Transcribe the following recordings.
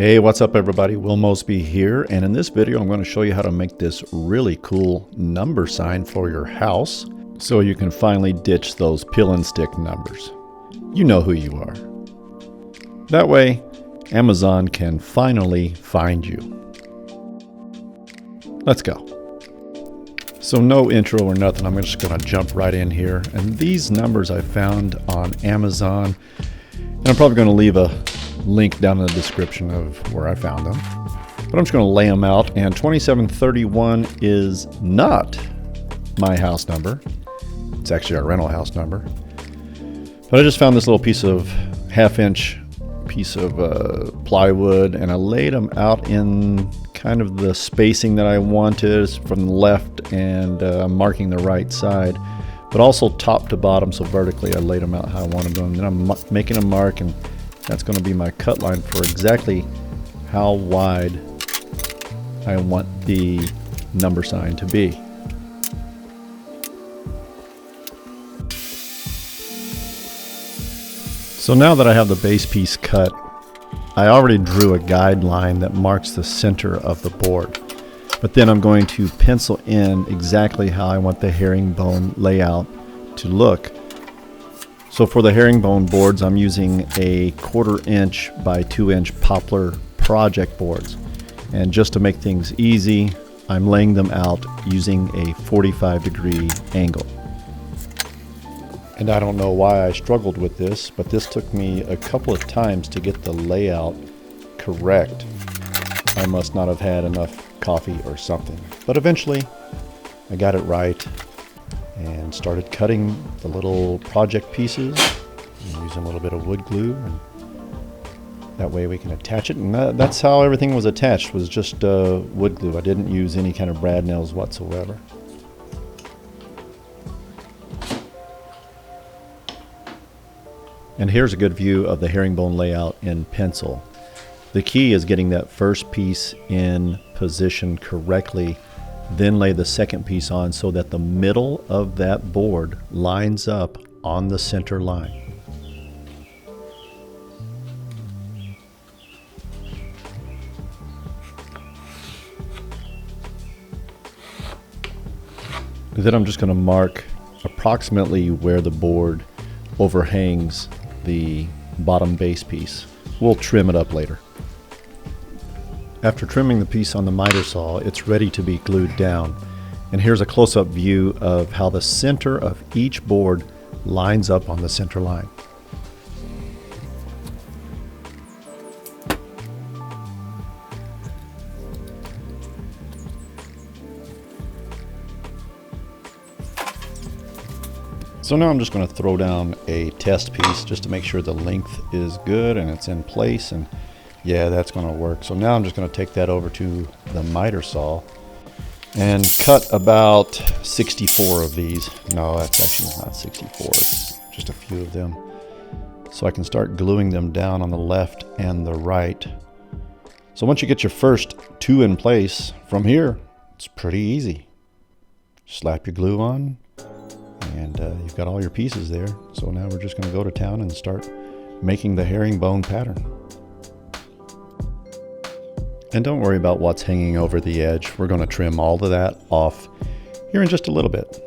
Hey, what's up everybody? Will Mosby here, and in this video I'm going to show you how to make this really cool number sign for your house so you can finally ditch those peel and stick numbers. You know who you are. That way, Amazon can finally find you. Let's go. So no intro or nothing, I'm just going to jump right in here. And these numbers I found on Amazon, and I'm probably going to leave a link down in the description of where I found them. But I'm just going to lay them out, and 2731 is not my house number. It's actually our rental house number. But I just found this little piece of half-inch piece of plywood, and I laid them out in kind of the spacing that I wanted from the left, and I'm marking the right side, but also top to bottom, so vertically I laid them out how I wanted them. And then I'm making a mark, and that's going to be my cut line for exactly how wide I want the number sign to be. So now that I have the base piece cut, I already drew a guideline that marks the center of the board. But then I'm going to pencil in exactly how I want the herringbone layout to look. So for the herringbone boards, I'm using a 1/4 inch by 2 inch poplar project boards. And just to make things easy, I'm laying them out using a 45-degree angle. And I don't know why I struggled with this, but this took me a couple of times to get the layout correct. I must not have had enough coffee or something. But eventually, I got it right and started cutting the little project pieces and using a little bit of wood glue, and that way we can attach it. And that's how everything was attached, was just wood glue. I didn't use any kind of brad nails whatsoever. And here's a good view of the herringbone layout in pencil. The key is getting that first piece in position correctly, then lay the second piece on so that the middle of that board lines up on the center line. Then I'm just going to mark approximately where the board overhangs the bottom base piece. We'll trim it up later. After trimming the piece on the miter saw, it's ready to be glued down. And here's a close-up view of how the center of each board lines up on the center line. So now I'm just going to throw down a test piece just to make sure the length is good and it's in place, and yeah, that's going to work. So now I'm just going to take that over to the miter saw and cut about 64 of these. No, that's actually not 64, it's just a few of them. So I can start gluing them down on the left and the right. So once you get your first two in place, from here, it's pretty easy. Slap your glue on, and you've got all your pieces there. So now we're just going to go to town and start making the herringbone pattern. And don't worry about what's hanging over the edge. We're going to trim all of that off here in just a little bit.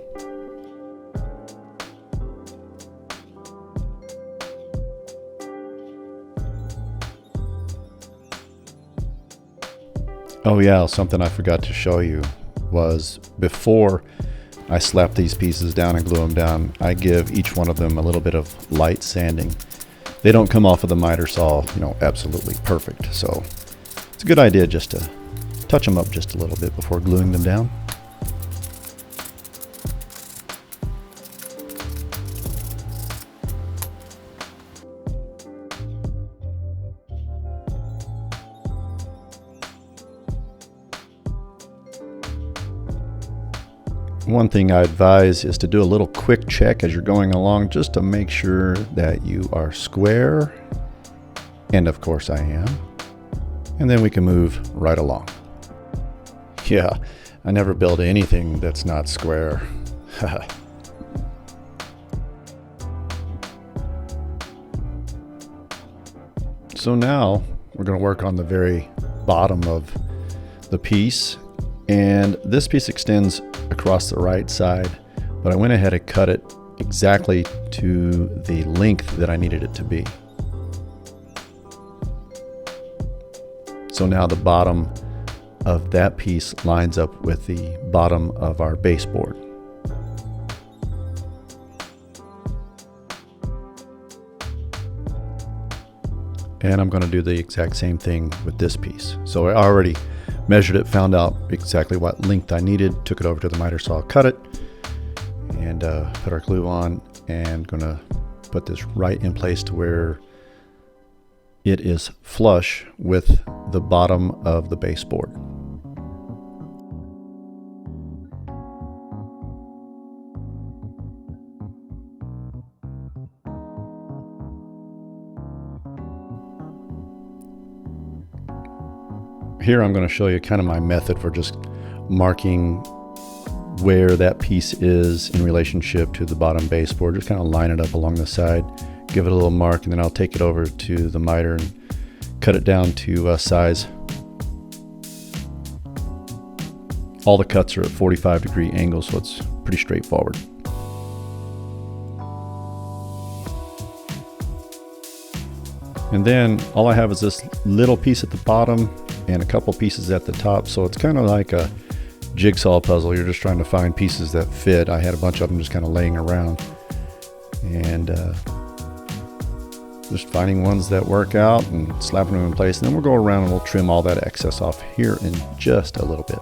Oh yeah, something I forgot to show you was before I slap these pieces down and glue them down, I give each one of them a little bit of light sanding. They don't come off of the miter saw, absolutely perfect. So it's a good idea just to touch them up just a little bit before gluing them down. One thing I advise is to do a little quick check as you're going along, just to make sure that you are square. And of course I am. And then we can move right along. Yeah, I never build anything that's not square. So now we're going to work on the very bottom of the piece. And this piece extends across the right side, but I went ahead and cut it exactly to the length that I needed it to be. So now the bottom of that piece lines up with the bottom of our baseboard. And I'm going to do the exact same thing with this piece. So I already measured it, found out exactly what length I needed, took it over to the miter saw, cut it, and put our glue on, and going to put this right in place to where it is flush with the bottom of the baseboard. Here I'm going to show you kind of my method for just marking where that piece is in relationship to the bottom baseboard. Just kind of line it up along the side, give it a little mark, and then I'll take it over to the miter and cut it down to size. All the cuts are at 45-degree angles, so it's pretty straightforward. And then all I have is this little piece at the bottom and a couple pieces at the top, so it's kind of like a jigsaw puzzle. You're just trying to find pieces that fit. I had a bunch of them just kind of laying around, and just finding ones that work out and slapping them in place, and then we'll go around and we'll trim all that excess off here in just a little bit.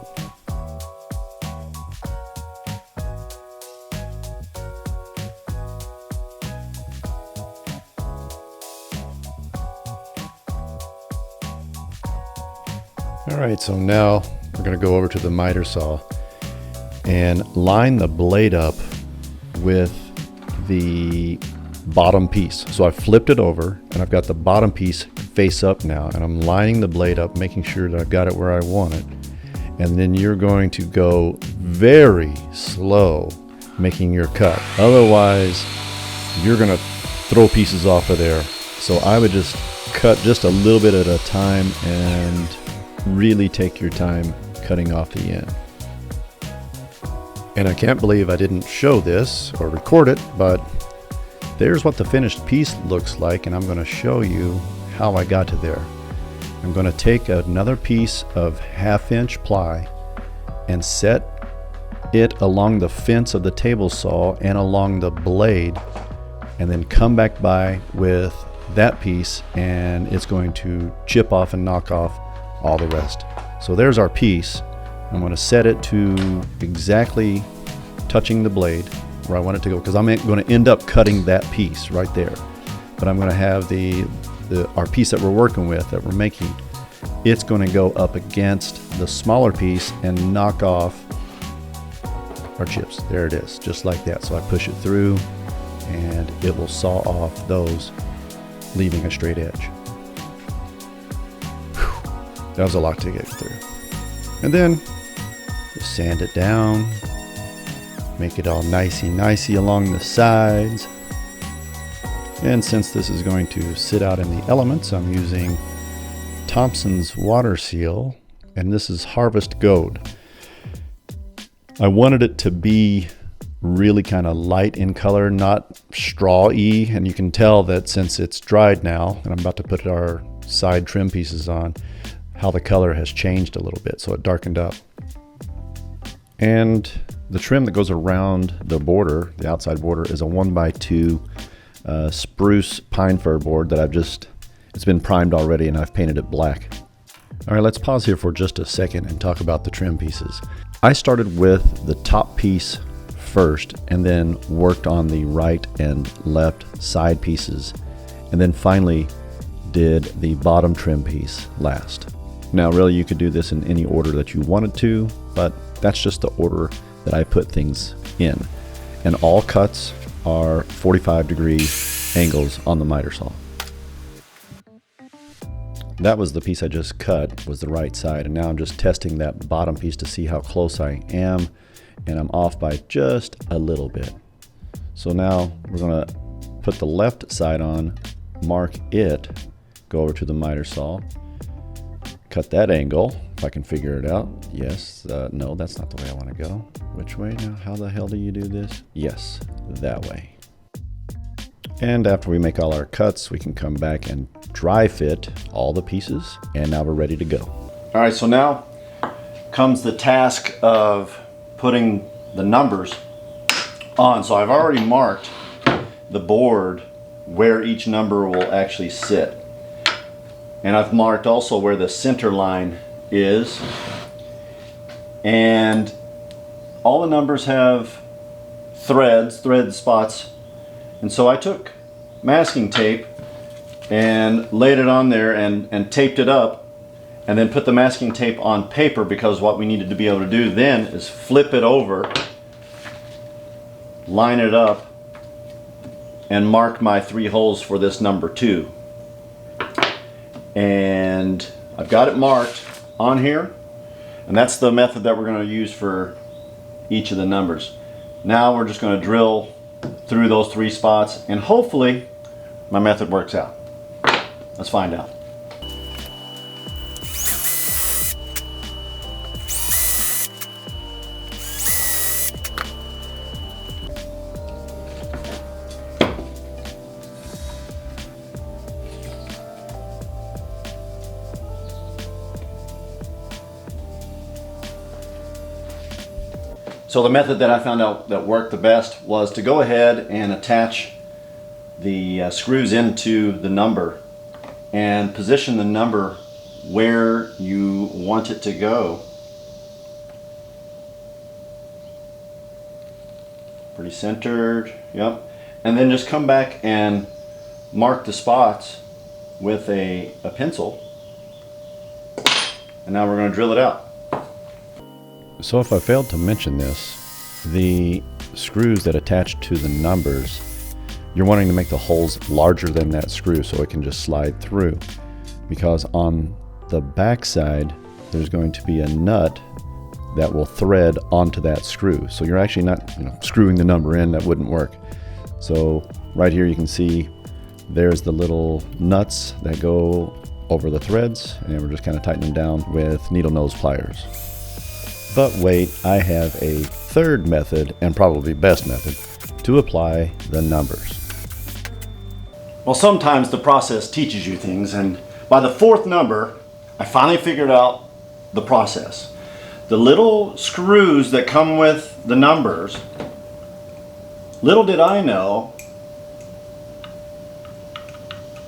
All right, so now we're going to go over to the miter saw and line the blade up with the bottom piece. So I flipped it over and I've got the bottom piece face up now, and I'm lining the blade up, making sure that I've got it where I want it. And then you're going to go very slow making your cut. Otherwise, you're going to throw pieces off of there. So I would just cut just a little bit at a time and really take your time cutting off the end. And I can't believe I didn't show this or record it, but there's what the finished piece looks like, and I'm going to show you how I got to there. I'm going to take another piece of 1/2-inch ply and set it along the fence of the table saw and along the blade, and then come back by with that piece, and it's going to chip off and knock off all the rest. So there's our piece. I'm going to set it to exactly touching the blade where I want it to go, because I'm going to end up cutting that piece right there. But I'm going to have our piece that we're working with, that we're making, it's going to go up against the smaller piece and knock off our chips. There it is, just like that. So I push it through and it will saw off those, leaving a straight edge. That was a lot to get through. And then just sand it down, make it all nicey along the sides. And since this is going to sit out in the elements, I'm using Thompson's water seal, and this is Harvest Gold. I wanted it to be really kind of light in color, not straw-y, and you can tell that since it's dried now, and I'm about to put our side trim pieces on, how the color has changed a little bit, so it darkened up. And the trim that goes around the border, the outside border, is a 1x2 spruce pine fir board that it's been primed already and I've painted it black. All right, let's pause here for just a second and talk about the trim pieces. I started with the top piece first and then worked on the right and left side pieces, and then finally did the bottom trim piece last. Now really you could do this in any order that you wanted to, but that's just the order that I put things in. And all cuts are 45-degree angles on the miter saw. That was the piece I just cut, was the right side, and now I'm just testing that bottom piece to see how close I am, and I'm off by just a little bit. So now we're going to put the left side on, mark it, go over to the miter saw, cut that angle, if I can figure it out. Yes, no, that's not the way I want to go. Which way now? How the hell do you do this? Yes, that way. And after we make all our cuts, we can come back and dry fit all the pieces, and now we're ready to go. All right, so now comes the task of putting the numbers on. So I've already marked the board where each number will actually sit. And I've marked also where the center line is. And all the numbers have thread spots. And so I took masking tape and laid it on there and taped it up, and then put the masking tape on paper, because what we needed to be able to do then is flip it over, line it up, and mark my 3 holes for this number 2. And I've got it marked on here, and that's the method that we're going to use for each of the numbers. Now we're just going to drill through those 3 spots, and hopefully my method works out. Let's find out. So the method that I found out that worked the best was to go ahead and attach the screws into the number and position the number where you want it to go. Pretty centered, yep. And then just come back and mark the spots with a pencil. And now we're going to drill it out. So if I failed to mention this, the screws that attach to the numbers, you're wanting to make the holes larger than that screw so it can just slide through, because on the back side there's going to be a nut that will thread onto that screw. So you're actually not, screwing the number in. That wouldn't work. So right here you can see there's the little nuts that go over the threads, and we're just kind of tightening them down with needle nose pliers. But wait, I have a third method, and probably best method, to apply the numbers. Well, sometimes the process teaches you things, and by the 4th number, I finally figured out the process. The little screws that come with the numbers, little did I know,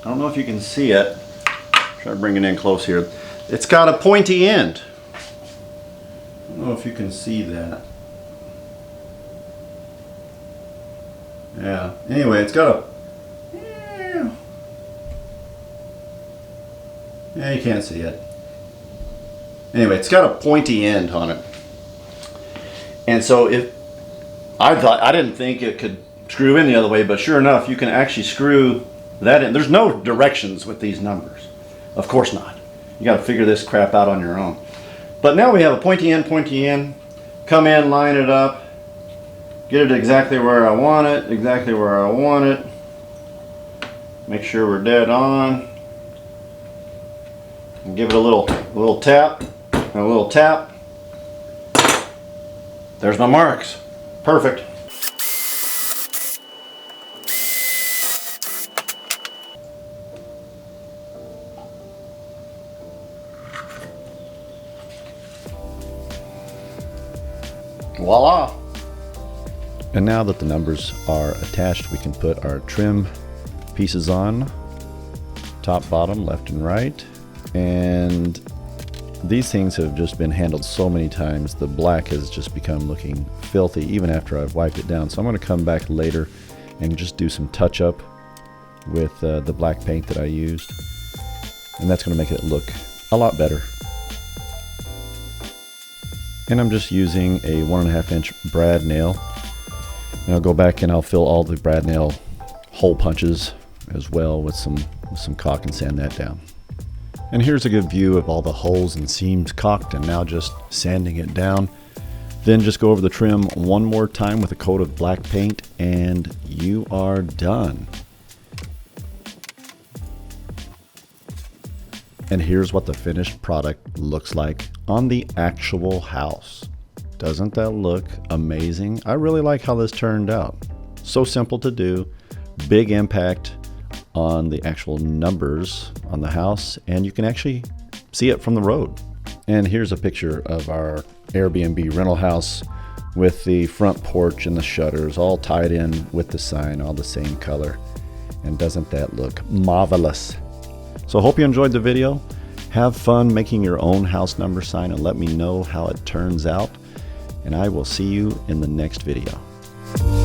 I don't know if you can see it, try to bring it in close here, it's got a pointy end. I don't know if you can see that. Yeah, anyway, it's got a... Yeah, you can't see it. Anyway, it's got a pointy end on it. And so if I didn't think it could screw in the other way, but sure enough, you can actually screw that in. There's no directions with these numbers. Of course not. You got to figure this crap out on your own. But now we have a pointy end, come in, line it up, get it exactly where I want it, make sure we're dead on, and give it a little tap, and a little tap. There's my marks. Perfect. Voila! And now that the numbers are attached, we can put our trim pieces on, top, bottom, left and right. And these things have just been handled so many times, the black has just become looking filthy even after I've wiped it down. So I'm going to come back later and just do some touch up with the black paint that I used. And that's going to make it look a lot better. And I'm just using a 1.5 inch brad nail. And I'll go back and I'll fill all the brad nail hole punches as well with some caulk and sand that down. And here's a good view of all the holes and seams caulked, and now just sanding it down. Then just go over the trim one more time with a coat of black paint and you are done. And here's what the finished product looks like on the actual house. Doesn't that look amazing? I really like how this turned out. So simple to do, big impact on the actual numbers on the house, and you can actually see it from the road. And here's a picture of our Airbnb rental house with the front porch and the shutters all tied in with the sign, all the same color. And doesn't that look marvelous? So hope you enjoyed the video. Have fun making your own house number sign and let me know how it turns out. And I will see you in the next video.